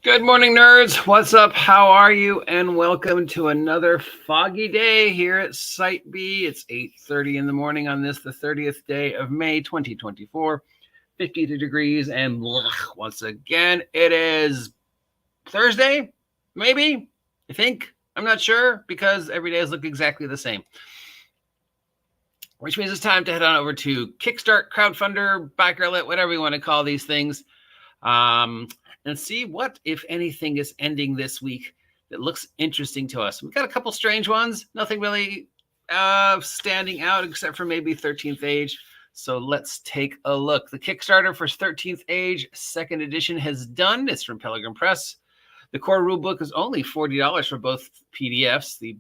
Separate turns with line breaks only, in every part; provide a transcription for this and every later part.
Good morning, nerds. What's up? How are you? And welcome to another foggy day here at Site B. It's 8:30 in the morning on this, the 30th day of May, 2024. 52 degrees, and once again, it is Thursday, maybe? I think. I'm not sure, because every day has looked exactly the same. Which means it's time to head on over to Kickstart, Crowdfunder, Backerlet, whatever you want to call these things. And see what, if anything, is ending this week that looks interesting to us. We've got a couple strange ones, nothing really standing out except for maybe 13th Age. So let's take a look. The Kickstarter for 13th Age 2nd edition has done. It's from Pellegrin Press. The core rulebook is only $40 for both PDFs, the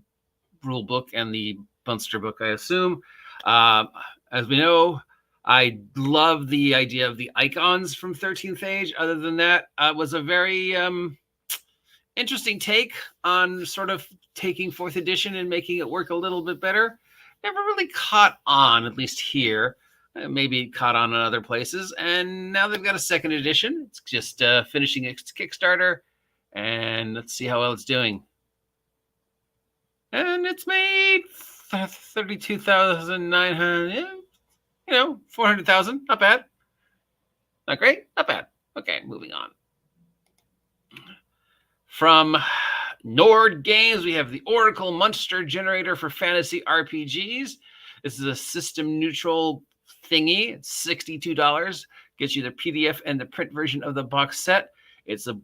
rulebook and the Bunster book, I assume. As we know, I love the idea of the icons from 13th Age. Other than that, it was a very interesting take on sort of taking 4th edition and making it work a little bit better. Never really caught on, at least here. Maybe it caught on in other places. And now they've got a 2nd edition. It's just finishing its Kickstarter. And let's see how well it's doing. And it's made 32,900. 400,000, not bad. Not great, not bad. Okay, moving on. From Nord Games, we have the Oracle Monster Generator for Fantasy RPGs. This is a system-neutral thingy. It's $62. Gets you the PDF and the print version of the box set. It's a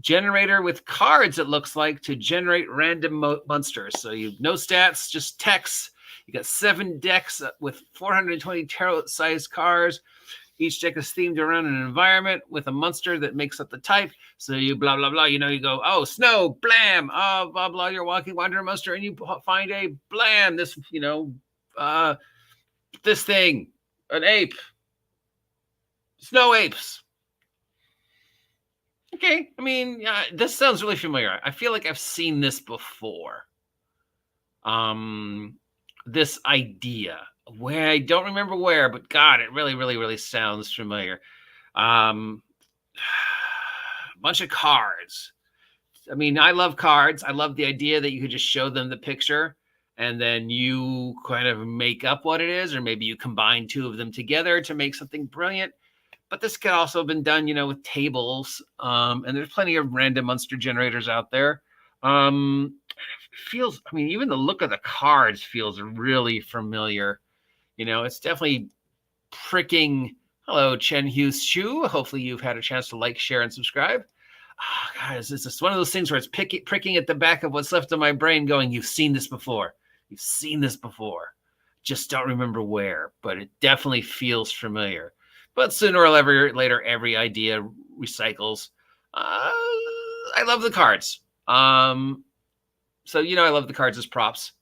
generator with cards, it looks like, to generate random monsters. So you no stats, just text. You got 7 decks with 420 tarot-sized cards. Each deck is themed around an environment with a monster that makes up the type. So you blah, blah, blah. You go, oh, snow, blam. Oh, blah, blah. You're walking, wandering monster, and you find a blam. This, this thing, an ape. Snow apes. Okay. I mean, this sounds really familiar. I feel like I've seen this before. This idea where I don't remember where, but God, it really, really, really sounds familiar. Bunch of cards. I mean, I love cards. I love the idea that you could just show them the picture and then you kind of make up what it is, or maybe you combine 2 of them together to make something brilliant. But this could also have been done, with tables. And there's plenty of random monster generators out there. Feels, I mean, even the look of the cards feels really familiar. It's definitely pricking. Hello, Chen Hughes Chu. Hopefully you've had a chance to like, share, and subscribe. Oh, guys, it's just one of those things where it's pricking at the back of what's left of my brain going, you've seen this before. You've seen this before. Just don't remember where, but it definitely feels familiar. But sooner or later, every idea recycles. I love the cards. So, I love the cards as props.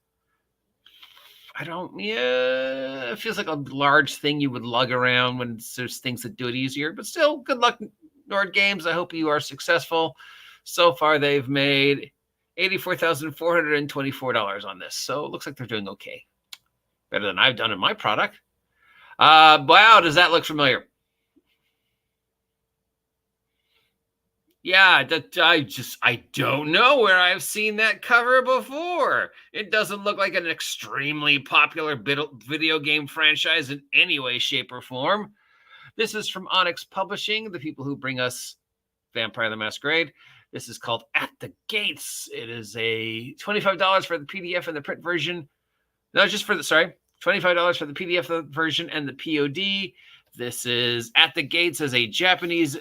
It feels like a large thing you would lug around when there's things that do it easier. But still, good luck, Nord Games. I hope you are successful. So far, they've made $84,424 on this. So it looks like they're doing okay. Better than I've done in my product. Wow, does that look familiar? Yeah, I don't know where I've seen that cover before. It doesn't look like an extremely popular video game franchise in any way, shape, or form. This is from Onyx Publishing, the people who bring us Vampire the Masquerade. This is called At the Gates. It is a $25 for the PDF and the print version. No, just for the, $25 for the PDF version and the POD. This is At the Gates as a Japanese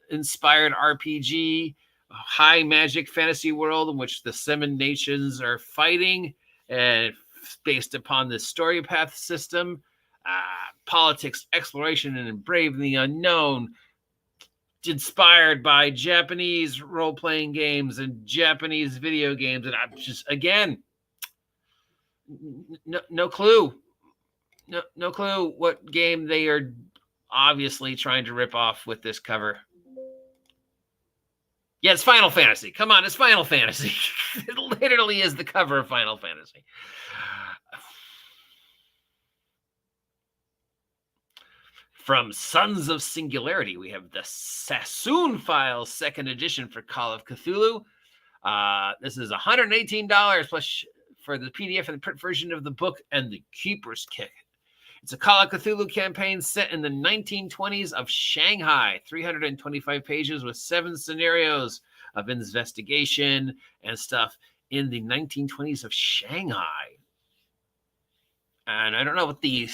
inspired RPG, a high magic fantasy world in which the 7 nations are fighting, and based upon the story path system, politics, exploration, and braving the unknown, inspired by Japanese role-playing games and Japanese video games. And I'm just, again, no clue. No clue what game they are obviously trying to rip off with this cover. Yeah, it's Final Fantasy. Come on, it's Final Fantasy. It literally is the cover of Final Fantasy. From Sons of Singularity, we have the Sassoon Files 2nd edition for Call of Cthulhu. This is $118 plus for the PDF and the print version of the book and the Keeper's Kit. It's a Call of Cthulhu campaign set in the 1920s of Shanghai, 325 pages with 7 scenarios of investigation and stuff in the 1920s of Shanghai. And I don't know what the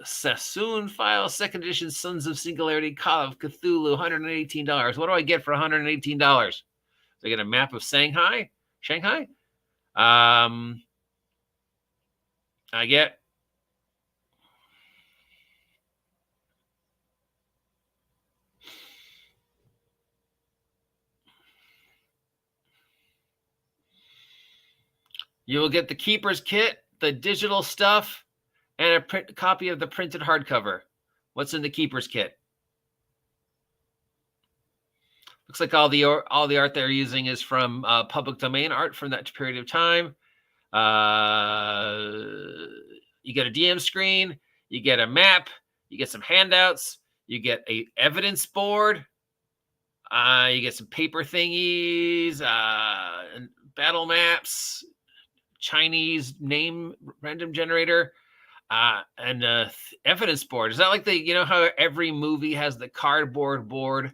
Sassoon File 2nd edition Sons of Singularity Call of Cthulhu, $118. What do I get for $118? Do I get a map of Shanghai? I get you will get the Keeper's Kit, the digital stuff, and a copy of the printed hardcover. What's in the Keeper's Kit? Looks like all the art they're using is from public domain art from that period of time. You get a DM screen, you get a map, you get some handouts, you get a evidence board, you get some paper thingies, and battle maps, Chinese name random generator, and evidence board. Is that like how every movie has the cardboard board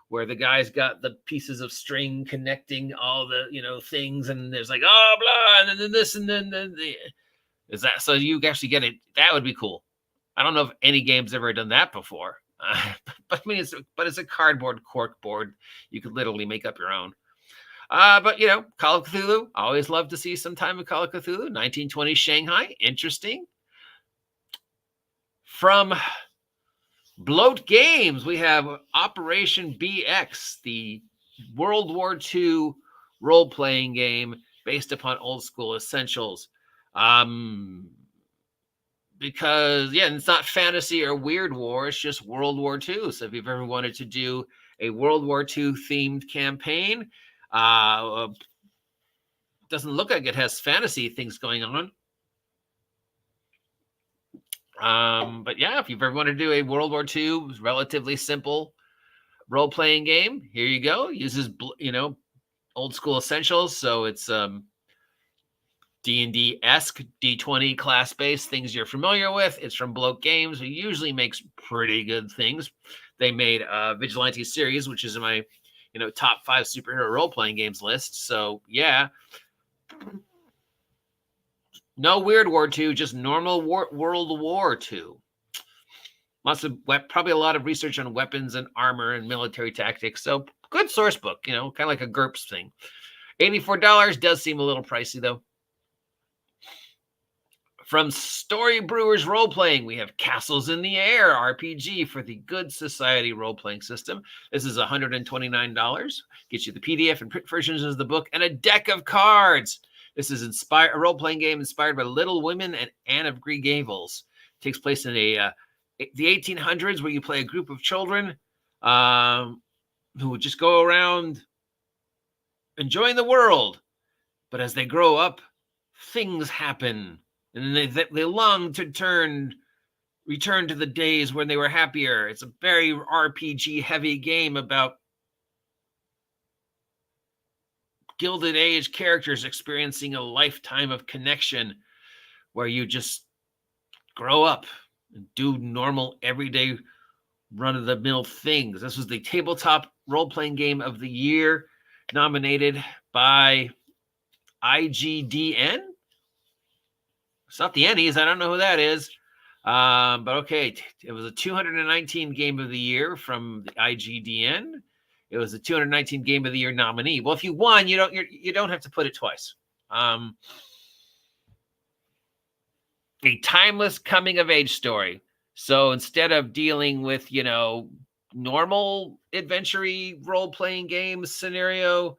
where the guy's got the pieces of string connecting all the things, and there's like blah, and then this, and then is that so you actually get it? That would be cool. I don't know if any game's ever done that before, but I mean it's a cardboard cork board. You could literally make up your own. But Call of Cthulhu. Always love to see some time of Call of Cthulhu. 1920 Shanghai, interesting. From Bloat Games, we have Operation BX, the World War II role-playing game based upon old school essentials. Because, it's not fantasy or weird war, it's just World War II. So if you've ever wanted to do a World War II themed campaign, doesn't look like it has fantasy things going on. But yeah, if you've ever wanted to do a World War II relatively simple role-playing game, here you go. Uses old school essentials, so it's D&D-esque, D20 class-based things you're familiar with. It's from Bloat Games, who usually makes pretty good things. They made Vigilante series, which is in my top 5 superhero role-playing games list. So yeah. No Weird War II, just normal World War II. Probably a lot of research on weapons and armor and military tactics. So good source book, kind of like a GURPS thing. $84 does seem a little pricey though. From Story Brewers Role-Playing, we have Castles in the Air RPG for the Good Society role-playing system. This is $129. Gets you the PDF and print versions of the book and a deck of cards. This is a role-playing game inspired by Little Women and Anne of Green Gables. It takes place in the 1800s, where you play a group of children who would just go around enjoying the world. But as they grow up, things happen. And then they long to return to the days when they were happier. It's a very RPG-heavy game about Gilded Age characters experiencing a lifetime of connection where you just grow up and do normal, everyday, run-of-the-mill things. This was the Tabletop Role-Playing Game of the Year, nominated by IGDN. It's not the Ennies. I don't know who that is. But okay, it was a 219 Game of the Year from the IGDN. It was a 219 Game of the Year nominee. Well, if you won, you don't have to put it twice. A timeless coming of age story. So instead of dealing with, normal adventure-y role-playing games scenario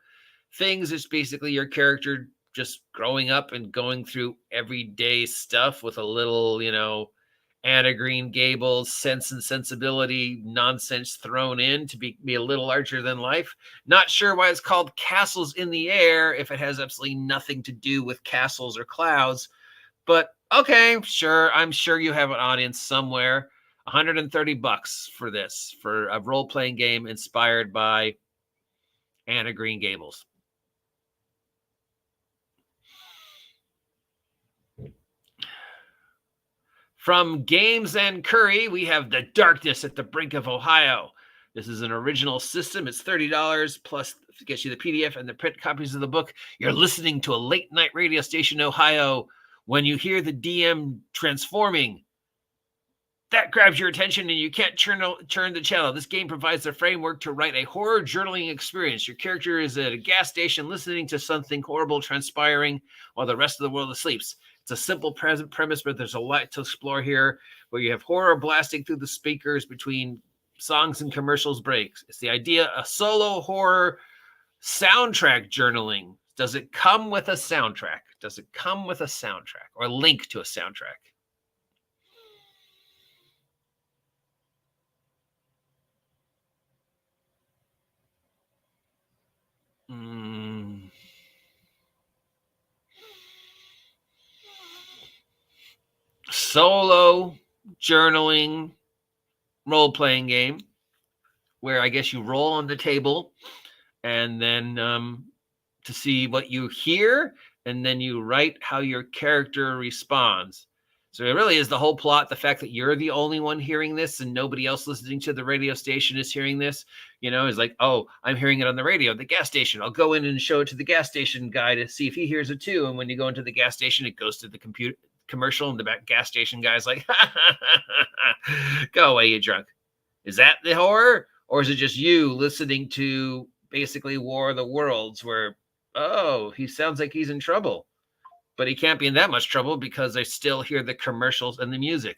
things, it's basically your character just growing up and going through everyday stuff with a little, Anna Green Gables Sense and Sensibility nonsense thrown in to be a little larger than life. Not sure why it's called Castles in the Air if it has absolutely nothing to do with castles or clouds, but okay, sure. I'm sure you have an audience somewhere. $130 for this, for a role-playing game inspired by Anne of Green Gables. From Games and Curry, we have The Darkness at the Brink of Ohio. This is an original system. It's $30 plus gets you the PDF and the print copies of the book. You're listening to a late night radio station in Ohio when you hear the DM transforming. That grabs your attention and you can't turn the channel. This game provides the framework to write a horror journaling experience. Your character is at a gas station listening to something horrible transpiring while the rest of the world sleeps. It's a simple premise, but there's a lot to explore here, where you have horror blasting through the speakers between songs and commercials breaks. It's the idea of solo horror soundtrack journaling. Does it come with a soundtrack? Does it come with a soundtrack or a link to a soundtrack? Solo journaling role-playing game where I guess you roll on the table and then to see what you hear, and then you write how your character responds. So it really is the whole plot, the fact that you're the only one hearing this and nobody else listening to the radio station is hearing this, is like, oh, I'm hearing it on the radio, the gas station. I'll go in and show it to the gas station guy to see if he hears it too. And when you go into the gas station, it goes to the commercial, and the gas station guy's like, go away, you drunk. Is that the horror? Or is it just you listening to basically War of the Worlds where, oh, he sounds like he's in trouble, but he can't be in that much trouble because I still hear the commercials and the music.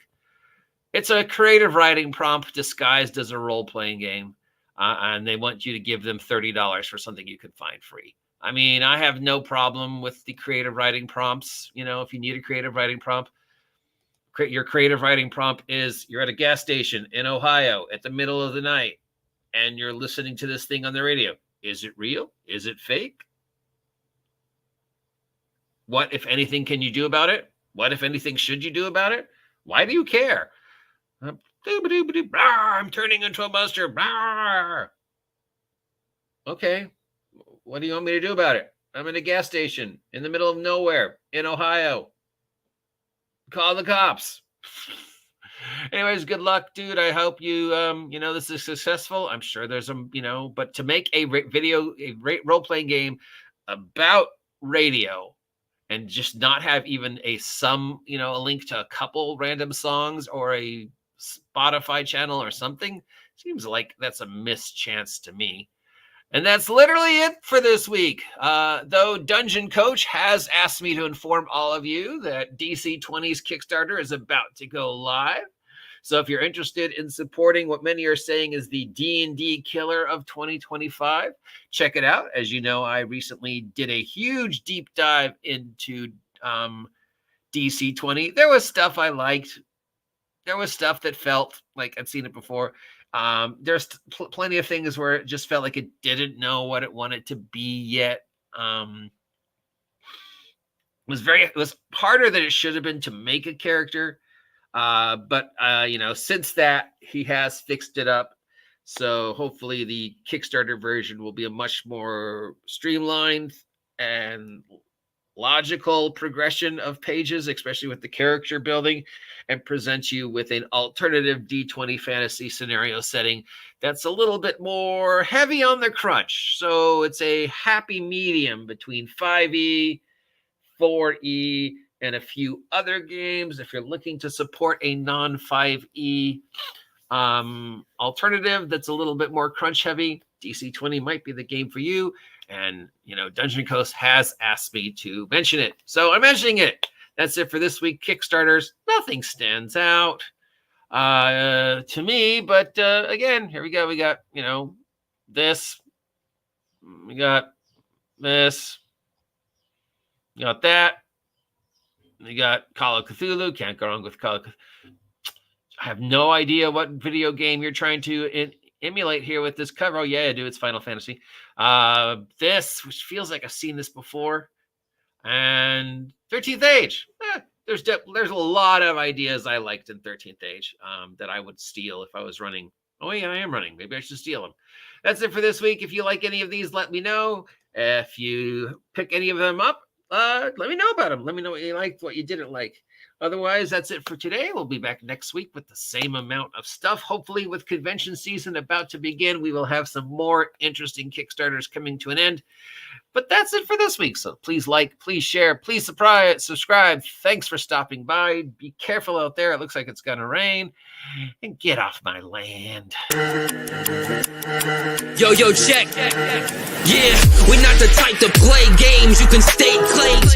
It's a creative writing prompt disguised as a role-playing game, and they want you to give them $30 for something you can find free. I mean, I have no problem with the creative writing prompts. If you need a creative writing prompt, your creative writing prompt is you're at a gas station in Ohio at the middle of the night, and you're listening to this thing on the radio. Is it real? Is it fake? What, if anything, can you do about it? What, if anything, should you do about it? Why do you care? I'm turning into a monster. Okay. What do you want me to do about it? I'm in a gas station in the middle of nowhere in Ohio. Call the cops. Anyways, good luck, dude. I hope you, this is successful. I'm sure there's some, but to make a role-playing game about radio and just not have even a link to a couple random songs or a Spotify channel or something, seems like that's a missed chance to me. And that's literally it for this week. Though Dungeon Coach has asked me to inform all of you that DC20's Kickstarter is about to go live. So if you're interested in supporting what many are saying is the D&D killer of 2025, check it out. As you know, I recently did a huge deep dive into DC20. There was stuff I liked. There was stuff that felt like I'd seen it before. There's plenty of things where it just felt like it didn't know what it wanted to be yet. It was harder than it should have been to make a character. But since that, he has fixed it up. So hopefully the Kickstarter version will be a much more streamlined and logical progression of pages, especially with the character building, and present you with an alternative D20 fantasy scenario setting that's a little bit more heavy on the crunch. So it's a happy medium between 5e, 4e, and a few other games. If you're looking to support a non-5e alternative that's a little bit more crunch heavy, DC20 might be the game for you. And, Dungeon Coast has asked me to mention it. So I'm mentioning it. That's it for this week. Kickstarters, nothing stands out to me. But again, here we go. We got, this. We got this. We got that. We got Call of Cthulhu. Can't go wrong with Call of Cthulhu. I have no idea what video game you're trying to emulate here with this cover. Oh, yeah, I do. It's Final Fantasy. This, which feels like I've seen this before. And 13th Age. there's a lot of ideas I liked in 13th Age that I would steal if I was running. Oh yeah, I am running. Maybe I should steal them. That's it for this week. If you like any of these, let me know. If you pick any of them up, let me know about them. Let me know what you liked, what you didn't like. Otherwise, that's it for today. We'll be back next week with the same amount of stuff. Hopefully, with convention season about to begin, we will have some more interesting Kickstarters coming to an end. But that's it for this week. So please like, please share, please subscribe. Thanks for stopping by. Be careful out there. It looks like it's going to rain. And get off my land.
Yo, check. Yeah, we're not the type to play games. You can stake claims.